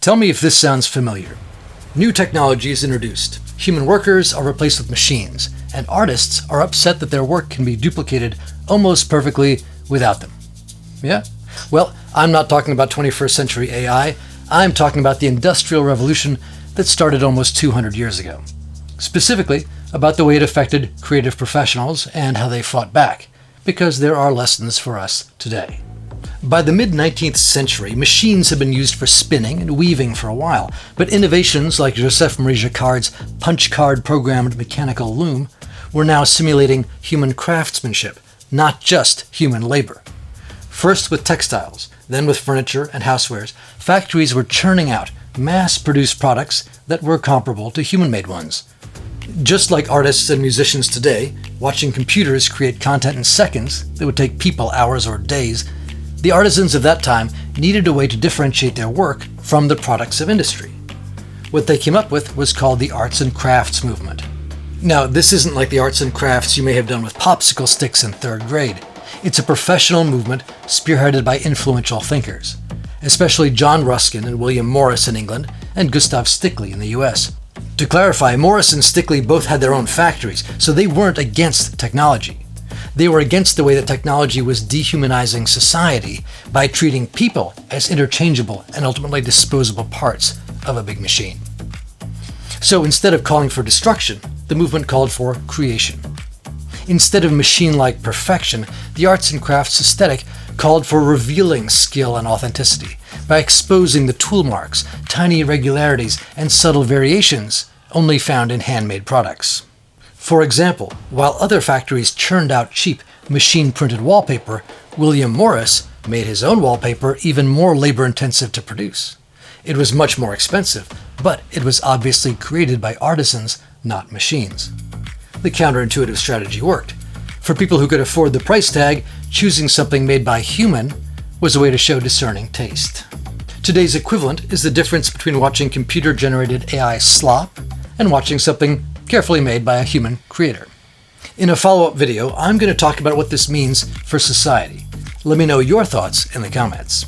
Tell me if this sounds familiar. New technology is introduced. Human workers are replaced with machines, and artists are upset that their work can be duplicated almost perfectly without them. Yeah? Well, I'm not talking about 21st century AI. I'm talking about the Industrial Revolution that started almost 200 years ago. Specifically, about the way it affected creative professionals and how they fought back, because there are lessons for us today. By the mid-19th century, machines had been used for spinning and weaving for a while, but innovations like Joseph-Marie Jacquard's punch card-programmed mechanical loom were now simulating human craftsmanship, not just human labor. First with textiles, then with furniture and housewares, factories were churning out mass-produced products that were comparable to human-made ones. Just like artists and musicians today, watching computers create content in seconds that would take people hours or days, the artisans of that time needed a way to differentiate their work from the products of industry. What they came up with was called the arts and crafts movement. Now, this isn't like the arts and crafts you may have done with popsicle sticks in 3rd grade. It's a professional movement spearheaded by influential thinkers, especially John Ruskin and William Morris in England and Gustav Stickley in the US. To clarify, Morris and Stickley both had their own factories, so they weren't against technology. They were against the way that technology was dehumanizing society by treating people as interchangeable and ultimately disposable parts of a big machine. So instead of calling for destruction, the movement called for creation. Instead of machine-like perfection, the arts and crafts aesthetic called for revealing skill and authenticity by exposing the tool marks, tiny irregularities, and subtle variations only found in handmade products. For example, while other factories churned out cheap, machine-printed wallpaper, William Morris made his own wallpaper even more labor-intensive to produce. It was much more expensive, but it was obviously created by artisans, not machines. The counterintuitive strategy worked. For people who could afford the price tag, choosing something made by human was a way to show discerning taste. Today's equivalent is the difference between watching computer-generated AI slop and watching something carefully made by a human creator. In a follow-up video, I'm going to talk about what this means for society. Let me know your thoughts in the comments.